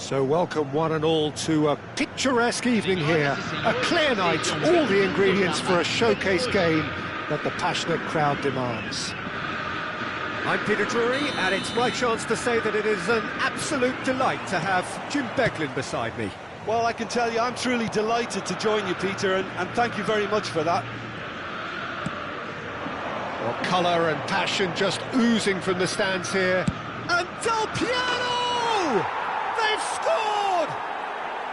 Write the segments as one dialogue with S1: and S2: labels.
S1: So welcome one and all to a picturesque evening here, a clear night, all the ingredients for a showcase game that the passionate crowd demands. I'm Peter Drury, and it's my chance to say that it is an absolute delight to have Jim Beglin beside me.
S2: Well, I can tell you I'm truly delighted to join you, Peter, and thank you very much for that.
S1: Well, colour and passion just oozing from the stands here. And Del Piero! They've scored!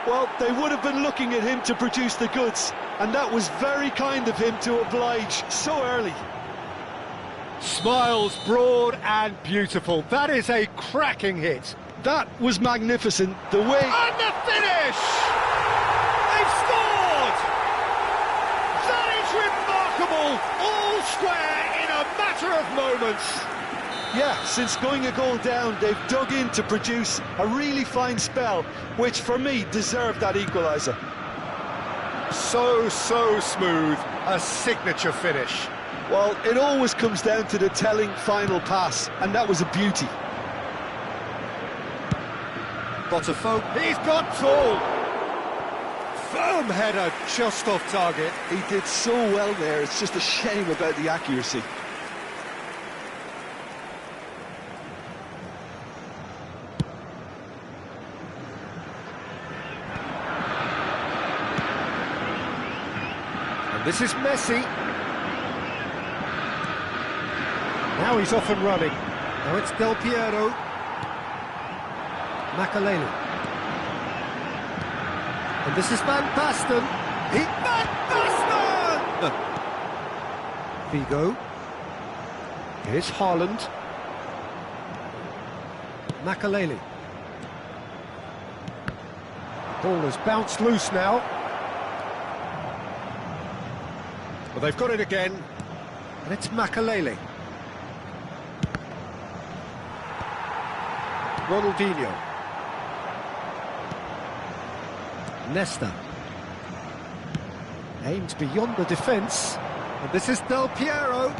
S2: Well, they would have been looking at him to produce the goods, and that was very kind of him to oblige so early.
S1: Smiles broad and beautiful. That is a cracking hit.
S2: That was magnificent, the way...
S1: And the finish! They've scored! That is remarkable! All square in a matter of moments.
S2: Yeah, since going a goal down, they've dug in to produce a really fine spell, which for me deserved that equaliser.
S1: So smooth, a signature finish.
S2: Well, it always comes down to the telling final pass, and that was a beauty.
S1: Botafogo, he's got tall. Firm header, just off target.
S2: He did so well there, it's just a shame about the accuracy.
S1: This is Messi. Now he's off and running. Now it's Del Piero. Makaleli. And this is Van Basten. Van Basten! Vigo. Here's Haaland. Makaleli. Ball has bounced loose now. Well, they've got it again, and it's Makaleli. Ronaldinho. Nesta. Aimed beyond the defence, and this is Del Piero.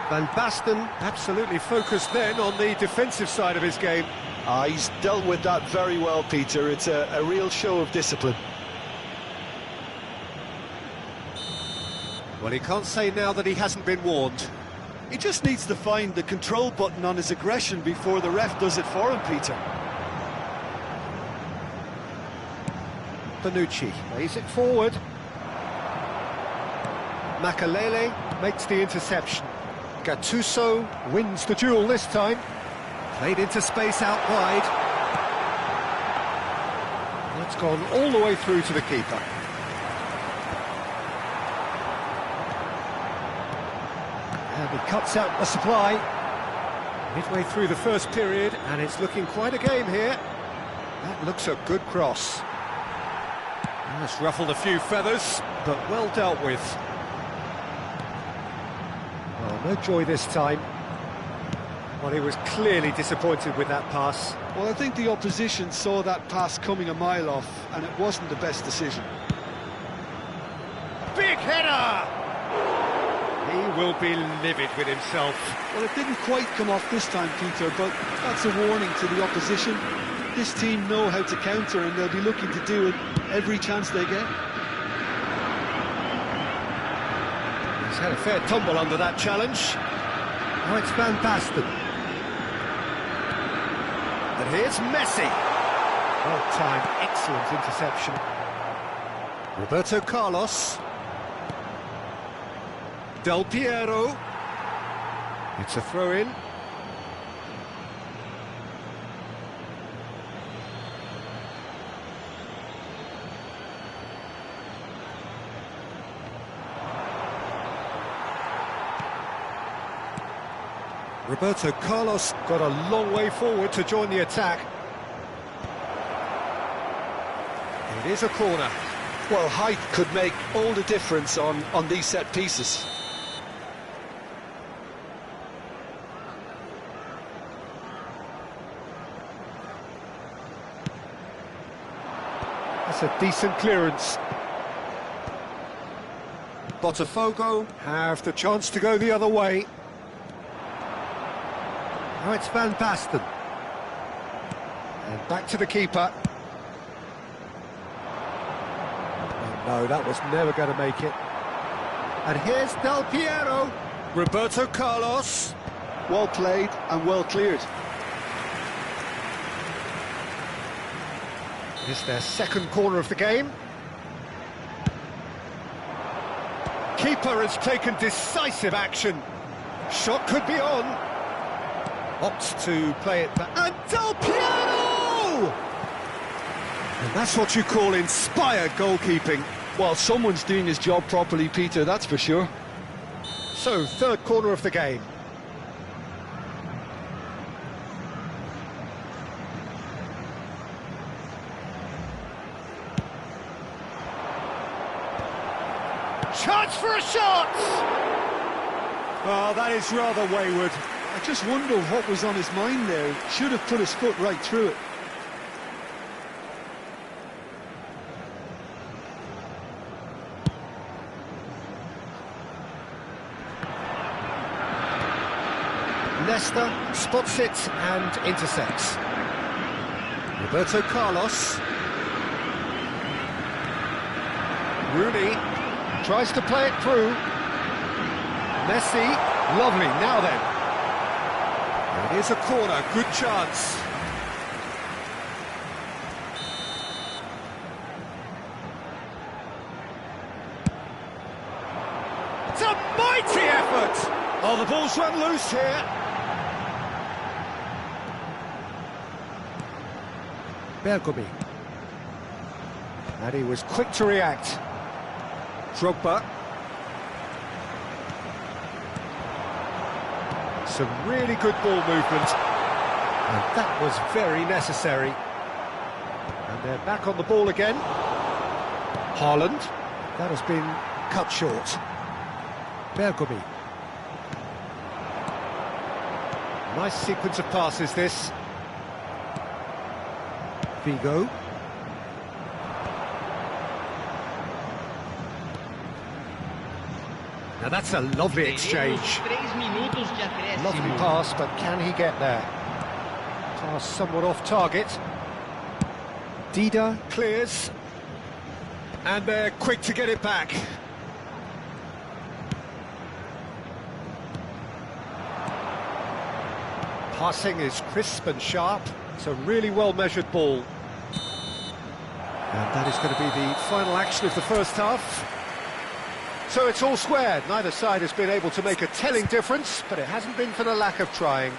S1: Van Basten absolutely focused then on the defensive side of his game.
S2: He's dealt with that very well, Peter. It's a real show of discipline.
S1: Well, he can't say now that he hasn't been warned.
S2: He just needs to find the control button on his aggression before the ref does it for him, Peter.
S1: Bonucci lays it forward. Makaleli makes the interception. Gattuso wins the duel this time. Played into space out wide. That's gone all the way through to the keeper. And he cuts out the supply. Midway through the first period, and it's looking quite a game here. That looks a good cross. That's ruffled a few feathers, but well dealt with. Well, no joy this time. Well, he was clearly disappointed with that pass.
S2: Well, I think the opposition saw that pass coming a mile off, and it wasn't the best decision.
S1: Big header! He will be livid with himself.
S2: Well, it didn't quite come off this time, Peter, but that's a warning to the opposition. This team know how to counter, and they'll be looking to do it every chance they get.
S1: He's had a fair tumble under that challenge. Now it's Van Basten. And here's Messi. Well-timed, excellent interception. Roberto Carlos. Del Piero. It's a throw-in. Roberto Carlos got a long way forward to join the attack. It is a corner.
S2: Well, height could make all the difference on these set pieces.
S1: That's a decent clearance. Botafogo have the chance to go the other way. Now it's Van Basten. And back to the keeper. Oh, no, that was never going to make it. And here's Del Piero. Roberto Carlos.
S2: Well played and well cleared.
S1: It's their second corner of the game. Keeper has taken decisive action. Shot could be on. Opts to play it back. And Del Piero! And that's what you call inspired goalkeeping.
S2: Well, someone's doing his job properly, Peter, that's for sure.
S1: So, third corner of the game. Chance for a shot! Oh, that is rather wayward.
S2: I just wonder what was on his mind there. Should have put his foot right through it.
S1: Nesta spots it and intercepts. Roberto Carlos. Rooney tries to play it through. Messi, lovely, now then. And here's a corner, good chance. It's a mighty effort! Oh, the ball's run loose here. Bergomi. And he was quick to react. Drogba. Some really good ball movement. And that was very necessary. And they're back on the ball again. Haaland. That has been cut short. Bergomi. Nice sequence of passes, this. Figo. Now that's a lovely exchange. Lovely pass, but can he get there? Pass somewhat off target. Dida clears. And they're quick to get it back. Passing is crisp and sharp. It's a really well-measured ball. And that is going to be the final action of the first half. So it's all squared. Neither side has been able to make a telling difference, but it hasn't been for the lack of trying.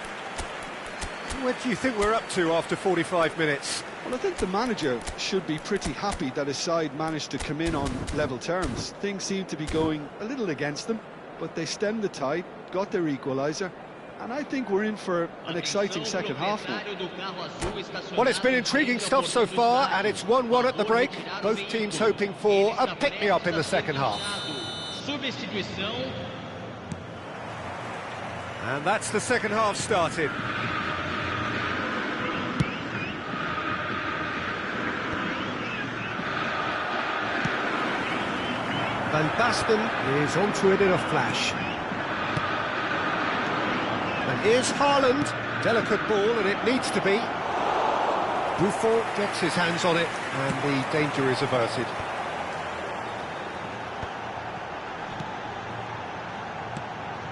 S1: What do you think we're up to after 45 minutes?
S2: Well, I think the manager should be pretty happy that his side managed to come in on level terms. Things seem to be going a little against them, but they stemmed the tide, got their equaliser, and I think we're in for an exciting second half now.
S1: Well, it's been intriguing stuff so far, and it's 1-1 at the break. Both teams hoping for a pick-me-up in the second half. And that's the second half started. Van Basten is onto it in a flash. And here's Haaland. Delicate ball, and it needs to be. Buffon gets his hands on it, and the danger is averted.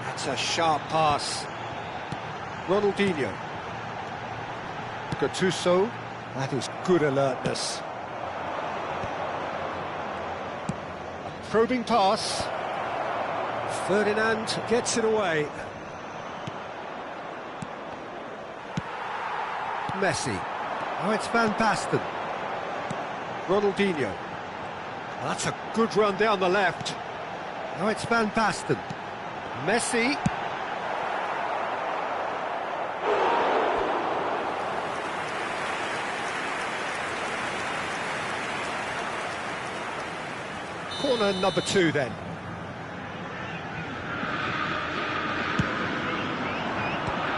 S1: That's a sharp pass. Ronaldinho. Gattuso. That is good alertness. Probing pass. Ferdinand gets it away. Messi. Oh, it's Van Basten. Ronaldinho. That's a good run down the left. Oh, it's Van Basten. Messi. Corner number 2 then.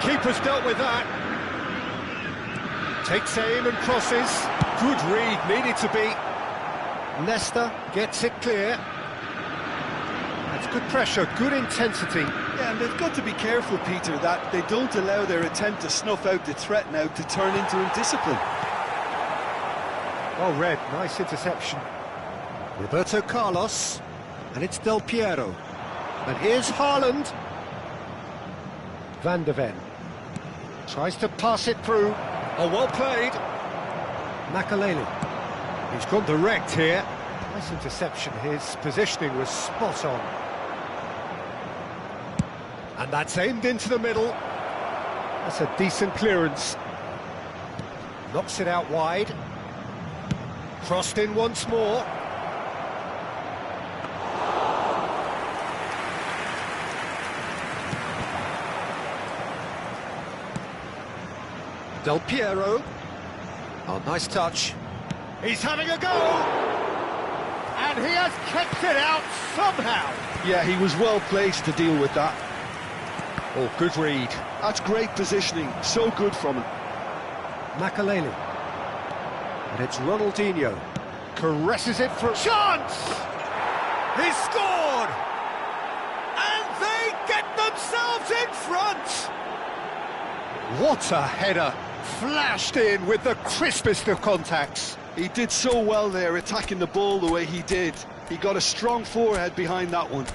S1: Keeper's dealt with that. Takes aim and crosses. Good read, needed to be. Nesta gets it clear. That's good pressure, good intensity.
S2: Yeah, and they've got to be careful, Peter, that they don't allow their attempt to snuff out the threat now to turn into indiscipline.
S1: Well read, nice interception. Roberto Carlos, and it's Del Piero. And here's Haaland. Van de Ven. Tries to pass it through. Oh, well played. Makaleli. He's gone direct here. Nice interception. His positioning was spot on. And that's aimed into the middle. That's a decent clearance. Knocks it out wide. Crossed in once more. Del Piero. Oh, nice touch. He's having a go! And he has kept it out somehow!
S2: Yeah, he was well placed to deal with that.
S1: Oh, good read.
S2: That's great positioning, so good from him.
S1: Makaleli. And it's Ronaldinho. Caresses it through. Chance! He's scored! And they get themselves in front! What a header! Flashed in with the crispest of contacts.
S2: He did so well there, attacking the ball the way he did. He got a strong forehead behind that one.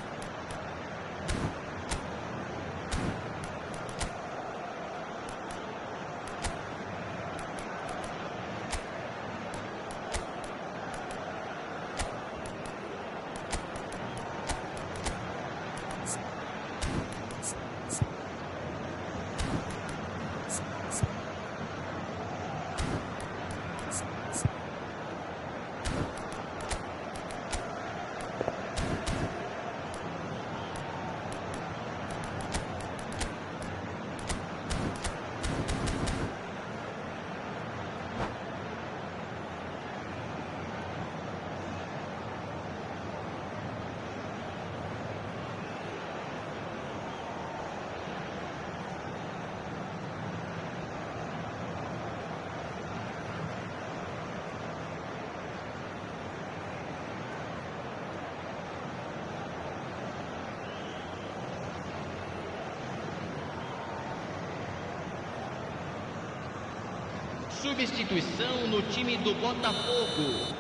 S3: Substituição no time do Botafogo.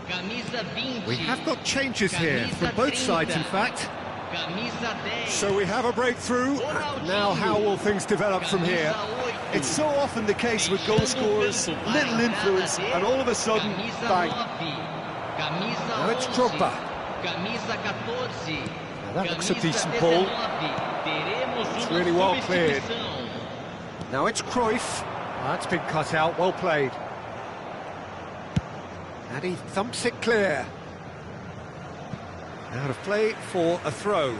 S3: Camisa 20.
S1: We have got changes here from both sides, in fact.
S3: Camisa 10.
S1: So we have a breakthrough. Now how will things develop from here?
S2: It's so often the case with goal scorers, little influence, and all of a sudden, bang.
S1: Now it's Drogba.
S3: Camisa 14.
S1: Now that looks a decent ball. It's really well cleared. Now it's Cruyff. That's been cut out, well played. And he thumps it clear. Out of play for a throw.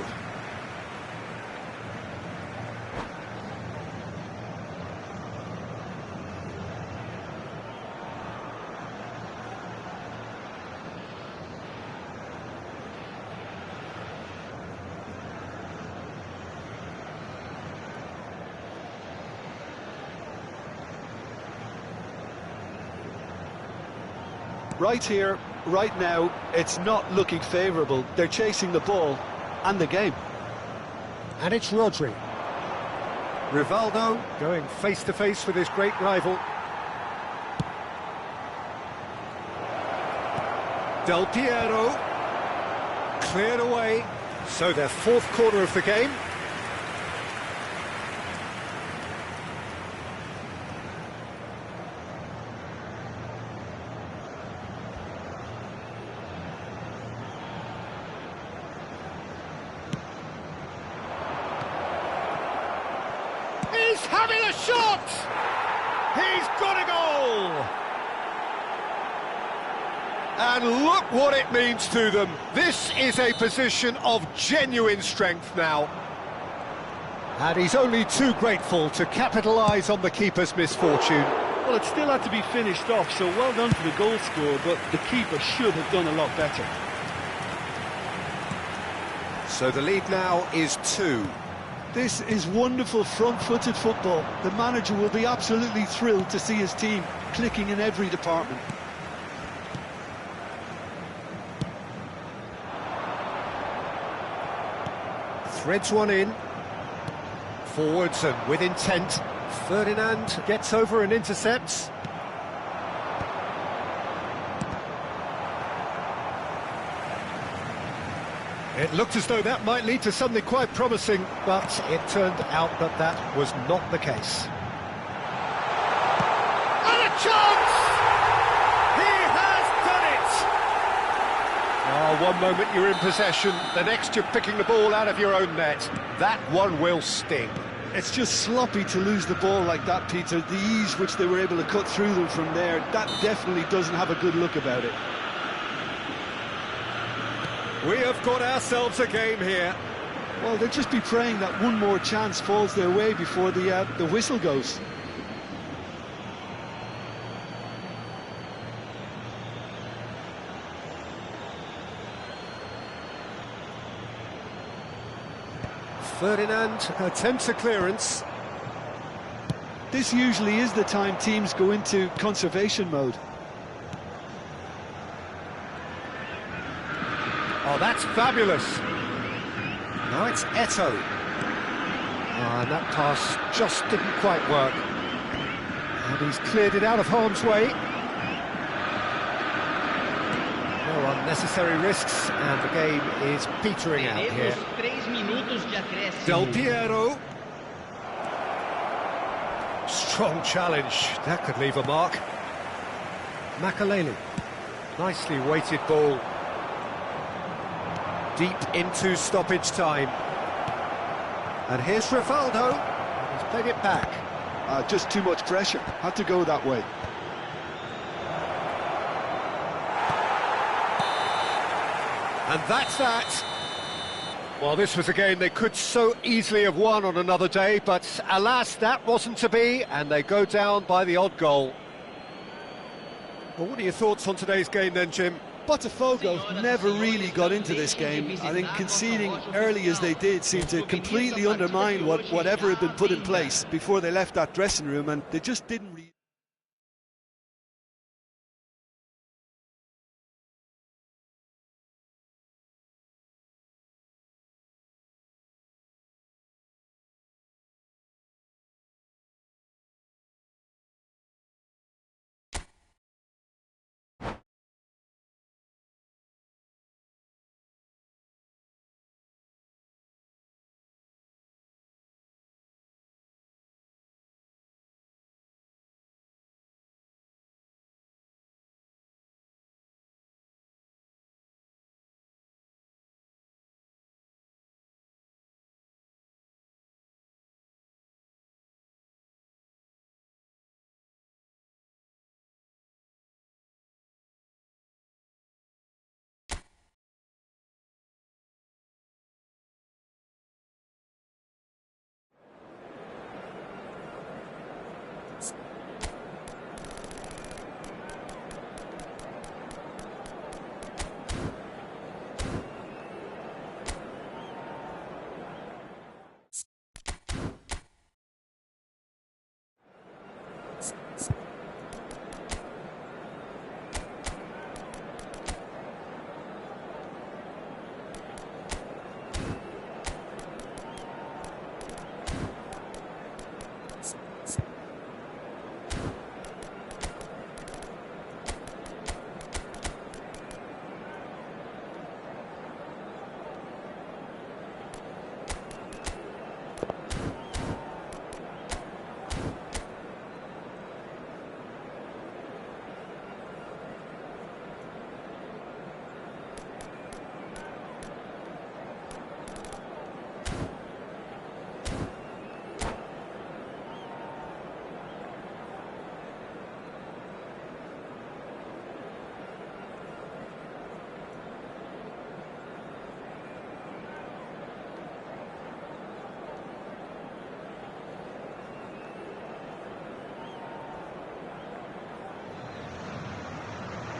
S2: Right here, right now, it's not looking favourable. They're chasing the ball and the game.
S1: And it's Rodri. Rivaldo going face-to-face with his great rival. Del Piero. Cleared away. So their fourth quarter of the game. He's having a shot! He's got a goal! And look what it means to them. This is a position of genuine strength now. And he's only too grateful to capitalise on the keeper's misfortune.
S2: Well, it still had to be finished off, so well done for the goal scorer, but the keeper should have done a lot better.
S1: So the lead now is 2.
S2: This is wonderful front-footed football. The manager will be absolutely thrilled to see his team clicking in every department.
S1: Threads one in. Forwards and with intent. Ferdinand gets over and intercepts. It looked as though that might lead to something quite promising, but it turned out that that was not the case. And a chance! He has done it! Oh, one moment you're in possession, the next you're picking the ball out of your own net. That one will sting.
S2: It's just sloppy to lose the ball like that, Peter. The ease which they were able to cut through them from there, that definitely doesn't have a good look about it.
S1: We have got ourselves a game here.
S2: Well, they'll just be praying that one more chance falls their way before the whistle goes.
S1: Ferdinand attempts a clearance.
S2: This usually is the time teams go into conservation mode.
S1: Oh, that's fabulous. Now it's Eto. And that pass just didn't quite work. And he's cleared it out of harm's way. No unnecessary risks, and the game is petering out here. Del Piero. Strong challenge. That could leave a mark. Makaleli. Nicely weighted ball. Deep into stoppage time. And here's Rivaldo. He's played it back.
S2: Just too much pressure. Had to go that way.
S1: And that's that. Well, this was a game they could so easily have won on another day, but alas, that wasn't to be, and they go down by the odd goal. Well, what are your thoughts on today's game then, Jim?
S2: Botafogo never really got into this game. I think conceding early as they did seemed to completely undermine whatever had been put in place before they left that dressing room, and they just didn't really...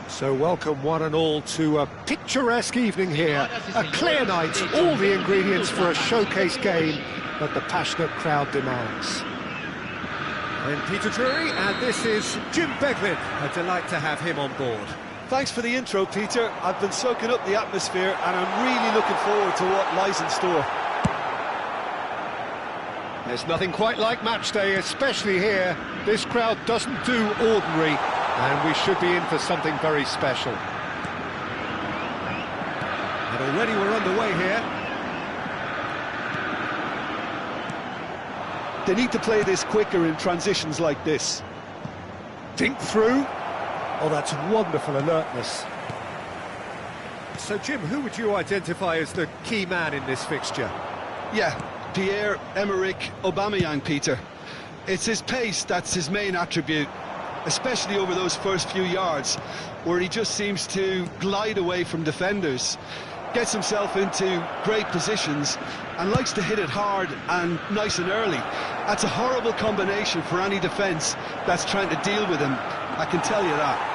S1: So welcome one and all to a picturesque evening here. A clear night, all the ingredients for a showcase game that the passionate crowd demands. I'm Peter Drury, and this is Jim Beglin. A delight to have him on board.
S2: Thanks for the intro, Peter. I've been soaking up the atmosphere, and I'm really looking forward to what lies in store.
S1: There's nothing quite like match day, especially here. This crowd doesn't do ordinary, and we should be in for something very special. And Already we're underway here.
S2: They need to play this quicker in transitions like this.
S1: Dink through. Oh, that's wonderful alertness. So, Jim, who would you identify as the key man in this fixture?
S2: Yeah, Pierre-Emerick Aubameyang, Peter. It's his pace that's his main attribute, especially over those first few yards, where he just seems to glide away from defenders, gets himself into great positions, and likes to hit it hard and nice and early. That's a horrible combination for any defence that's trying to deal with him, I can tell you that.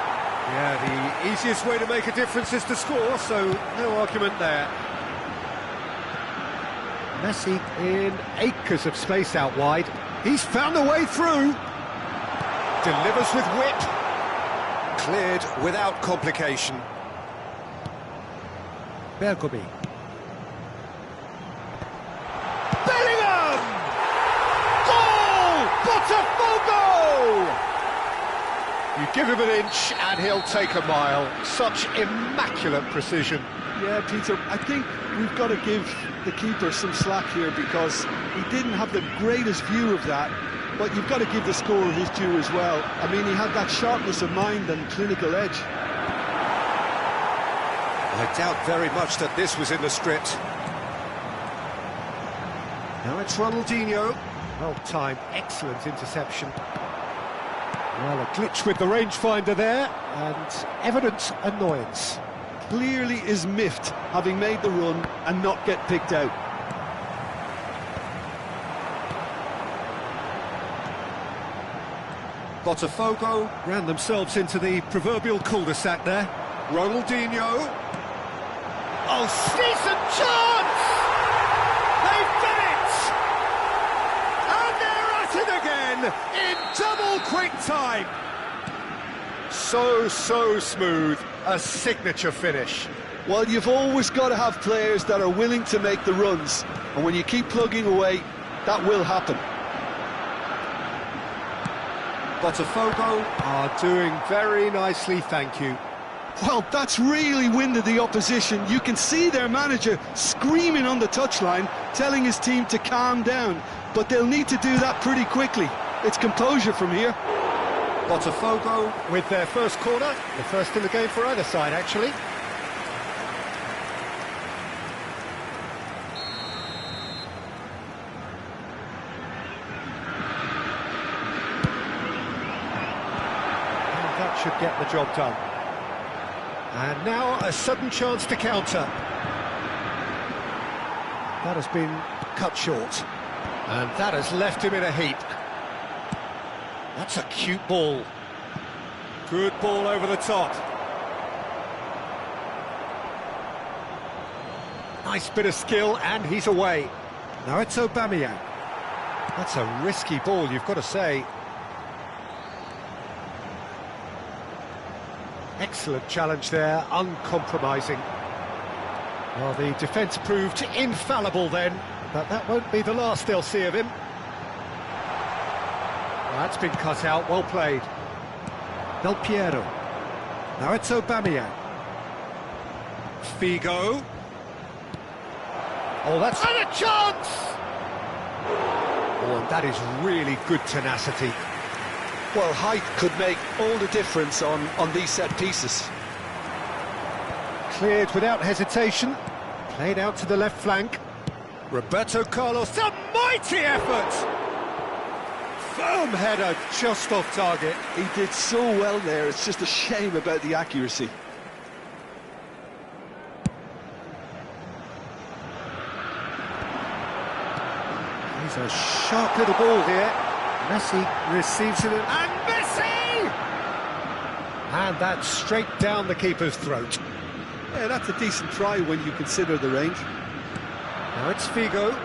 S1: Yeah, the easiest way to make a difference is to score, so no argument there. Messi in acres of space out wide. He's found a way through. Delivers with whip. Cleared without complication. Bergomi. Bellingham! Goal! Botafogo! You give him an inch and he'll take a mile. Such immaculate precision.
S2: Yeah, Peter, I think we've got to give the keeper some slack here because he didn't have the greatest view of that, but you've got to give the scorer his due as well. I mean, he had that sharpness of mind and clinical edge.
S1: I doubt very much that this was in the script. Now it's Ronaldinho. Well timed, excellent interception. Well, a glitch with the rangefinder there, and evident annoyance.
S2: Clearly is miffed, having made the run and not get picked out.
S1: Botafogo ran themselves into the proverbial cul-de-sac there. Ronaldinho. Oh, decent chance! They've done it! And they're at it again in double quick time. So smooth. A signature finish.
S2: Well, you've always got to have players that are willing to make the runs, and when you keep plugging away, that will happen.
S1: Botafogo are doing very nicely, thank you.
S2: Well, that's really winded the opposition. You can see their manager screaming on the touchline, telling his team to calm down, but they'll need to do that pretty quickly. It's composure from here.
S1: Botafogo with their first corner, the first in the game for either side, actually. And that should get the job done. And now a sudden chance to counter. That has been cut short. And that has left him in a heap. That's a cute ball. Good ball over the top. Nice bit of skill, and he's away. Now it's Aubameyang. That's a risky ball, you've got to say. Excellent challenge there, uncompromising. Well, the defence proved infallible then, but that won't be the last they'll see of him. That's been cut out, well played. Del Piero. Now it's Aubameyang. Figo. Oh, that's... And a chance! Oh, and that is really good tenacity.
S2: Well, height could make all the difference on these set pieces.
S1: Cleared without hesitation. Played out to the left flank. Roberto Carlos, a mighty effort! Firm header, just off target.
S2: He did so well there, it's just a shame about the accuracy.
S1: He's a sharp little ball here. Messi receives it, and Messi! And that's straight down the keeper's throat.
S2: Yeah, that's a decent try when you consider the range.
S1: Now it's Figo.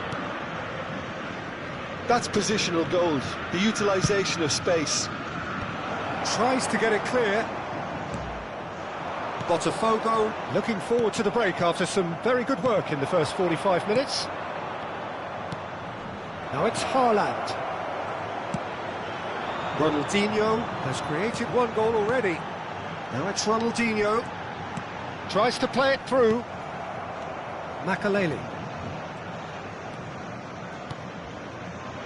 S2: That's positional gold, the utilisation of space.
S1: Tries to get it clear. Botafogo looking forward to the break after some very good work in the first 45 minutes. Now it's Haaland. Ronaldinho has created one goal already. Now it's Ronaldinho. Tries to play it through. Makaleli.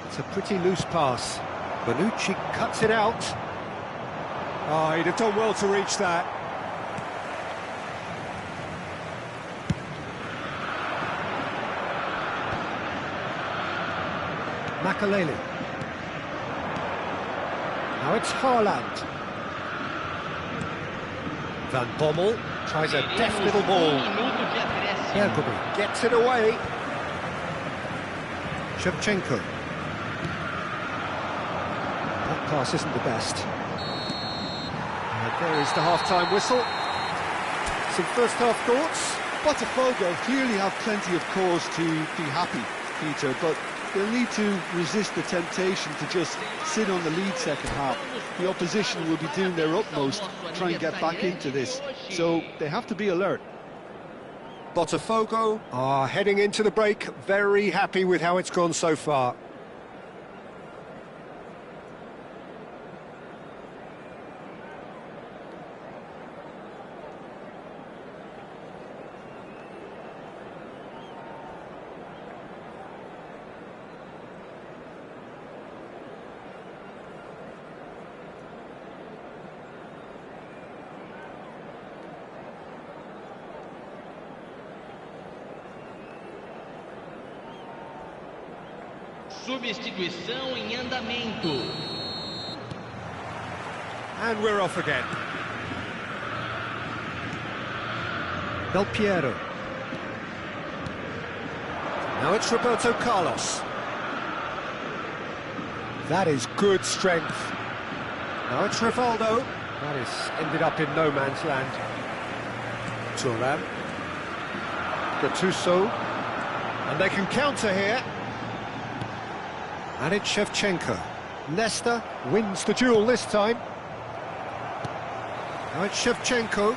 S1: It's a pretty loose pass. Bonucci cuts it out. Oh, he'd have done well to reach that. Makaleli. Now it's Haaland. Van Bommel tries a deft little ball. Jacobi gets it away. Shevchenko. That pass isn't the best. And there is the half-time whistle. Some first-half thoughts?
S2: Botafogo clearly have plenty of cause to be happy, Peter, but they'll need to resist the temptation to just sit on the lead second half. The opposition will be doing their utmost to try and get back into this, so they have to be alert.
S1: Botafogo are heading into the break, very happy with how it's gone so far.
S3: Substituição em andamento.
S1: And we're off again. Del Piero. Now it's Roberto Carlos. That is good strength. Now it's Rivaldo. That is ended up in no man's land. Thuram. Gattuso. And they can counter here. And it's Shevchenko. Nesta wins the duel this time. Now it's Shevchenko.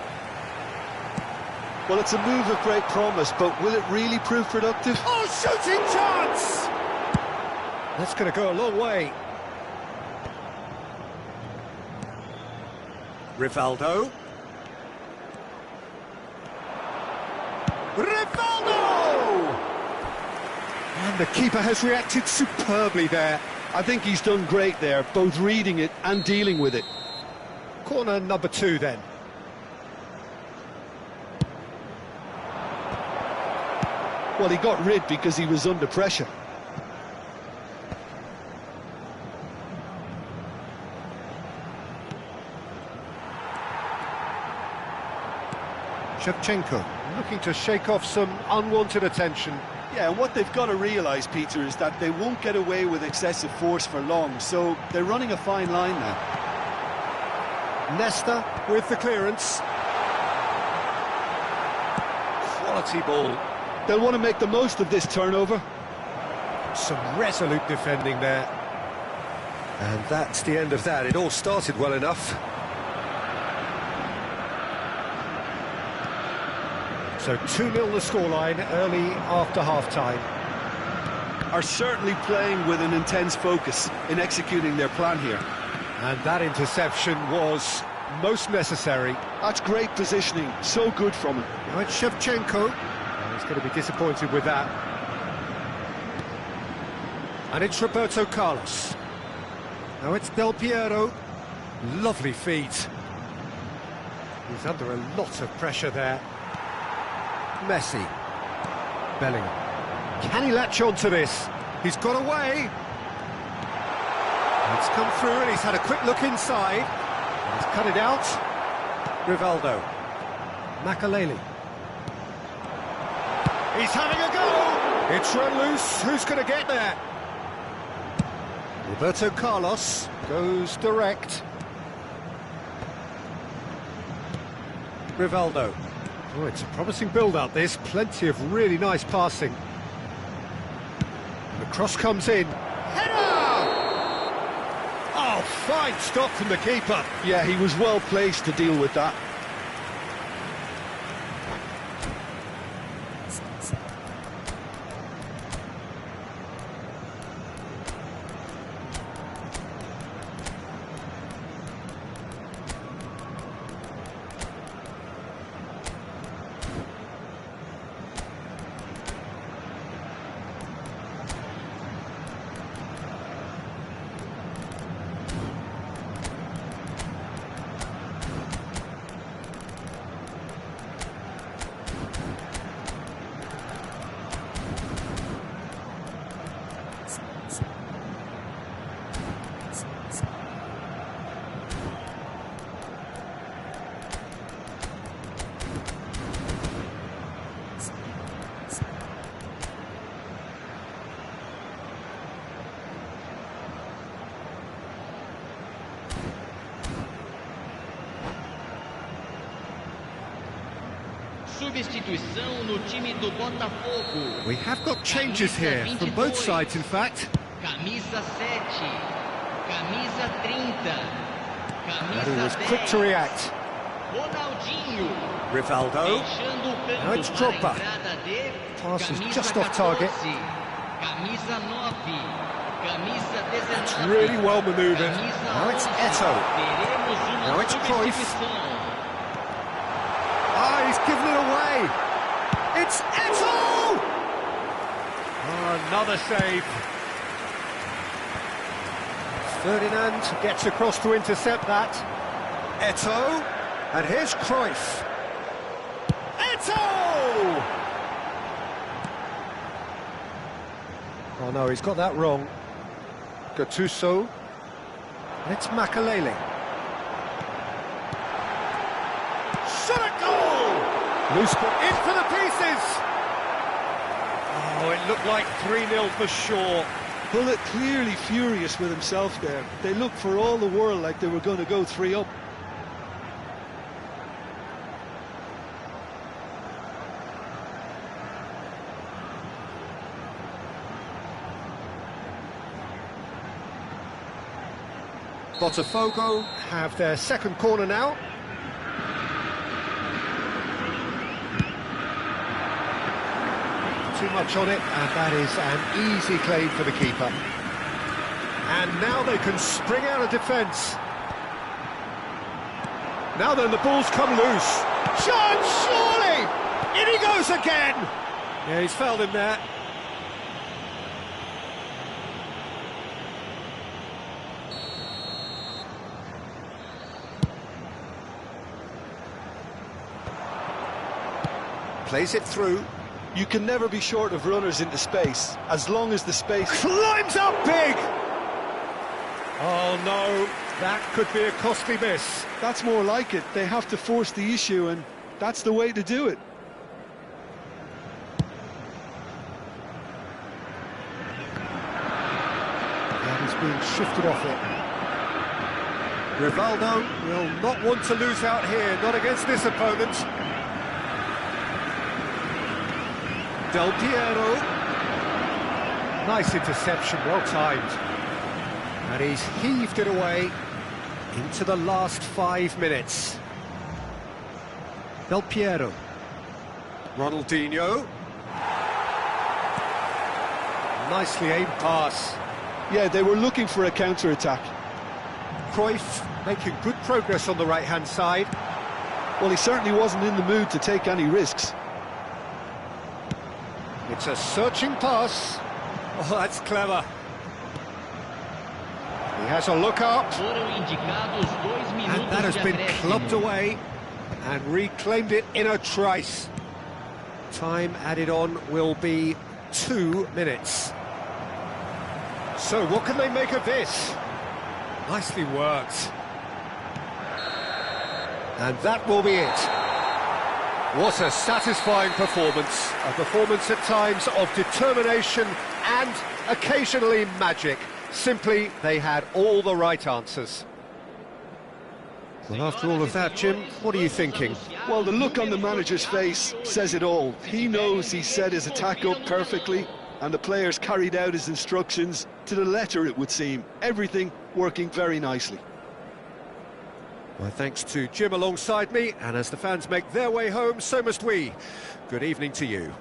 S2: Well, it's a move of great promise, but will it really prove productive?
S1: Oh, shooting chance! That's going to go a long way. Rivaldo. Rivaldo! And the keeper has reacted superbly there.
S2: I think he's done great there, both reading it and dealing with it.
S1: Corner number 2 then.
S2: Well, he got rid because he was under pressure.
S1: Shevchenko looking to shake off some unwanted attention.
S2: Yeah, and what they've got to realise, Peter, is that they won't get away with excessive force for long, so they're running a fine line now.
S1: Nesta with the clearance. Quality ball.
S2: They'll want to make the most of this turnover.
S1: Some resolute defending there. And that's the end of that. It all started well enough. So 2-0 the scoreline early after half-time.
S2: Are certainly playing with an intense focus in executing their plan here.
S1: And that interception was most necessary.
S2: That's great positioning, so good from him.
S1: Now it's Shevchenko. Oh, he's going to be disappointed with that. And it's Roberto Carlos. Now it's Del Piero. Lovely feet. He's under a lot of pressure there. Messi. Bellingham. Can he latch on to this? He's got away. It's come through and he's had a quick look inside. He's cut it out. Rivaldo. Makaleli. He's having a go. It's run loose. Who's going to get there? Roberto Carlos goes direct. Rivaldo. Oh, it's a promising build-up, this. Plenty of really nice passing. The cross comes in. Header! Oh, fine stop from the keeper.
S2: Yeah, he was well placed to deal with that.
S3: substituição no time do Botafogo.
S1: We have got changes here, from both sides in fact.
S3: Camisa 7, camisa 30,
S1: And he was
S3: camisa
S1: quick to
S3: 10,
S1: react.
S3: Ronaldinho.
S1: Rivaldo.
S3: Deixando o campo
S1: Now it's
S3: para a
S1: Drogba.
S3: entrada de
S1: Pass is
S3: camisa
S1: just off target.
S3: 14, camisa 9, camisa 19.
S1: That's really well manoeuvred.
S3: Camisa
S1: Now it's
S3: 11.
S1: Eto'o.
S3: Teremos uma
S1: Now it's Cruyff.
S3: substituição.
S1: Ah, he's given it away. It's Eto'o! Oh, another save. Ferdinand gets across to intercept that. Eto'o. And here's Cruyff. Eto'o! Oh no, he's got that wrong. Gattuso. And it's Makalele. Shot a goal! Loose ball in for the pieces! Oh, it looked like 3-0 for sure.
S2: Bullet clearly furious with himself there. They looked for all the world like they were going to go 3 up.
S1: Botafogo have their second corner now. Too much on it, and that is an easy claim for the keeper. And now they can spring out of defence. Now then, the ball's come loose. Chance, surely! In he goes again! Yeah, he's fouled him there. Plays it through.
S2: You can never be short of runners into space, as long as the space...
S1: Climbs up big! Oh no, that could be a costly miss.
S2: That's more like it. They have to force the issue, and that's the way to do it.
S1: And he's being shifted off it. Rivaldo will not want to lose out here, not against this opponent. Del Piero. Nice interception, well timed. And he's heaved it away into the last 5 minutes. Del Piero. Ronaldinho. Nicely aimed pass.
S2: Yeah, they were looking for a counter-attack.
S1: Cruyff making good progress on the right-hand side.
S2: Well, he certainly wasn't in the mood to take any risks.
S1: It's a searching pass. Oh, that's clever. He has a look up.
S3: Foram indicados 2 minutos
S1: And that has
S3: de
S1: been
S3: acréscimo.
S1: clubbed away and reclaimed it in a trice. Time added on will be 2 minutes. So what can they make of this? Nicely worked. And that will be it. What a satisfying performance. A performance at times of determination and occasionally magic. Simply, they had all the right answers. Well, after all of that, Jim, what are you thinking?
S2: Well, the look on the manager's face says it all. He knows he set his attack up perfectly, and the players carried out his instructions to the letter, it would seem. Everything working very nicely.
S1: Well, thanks to Jim alongside me, and as the fans make their way home, so must we. Good evening to you.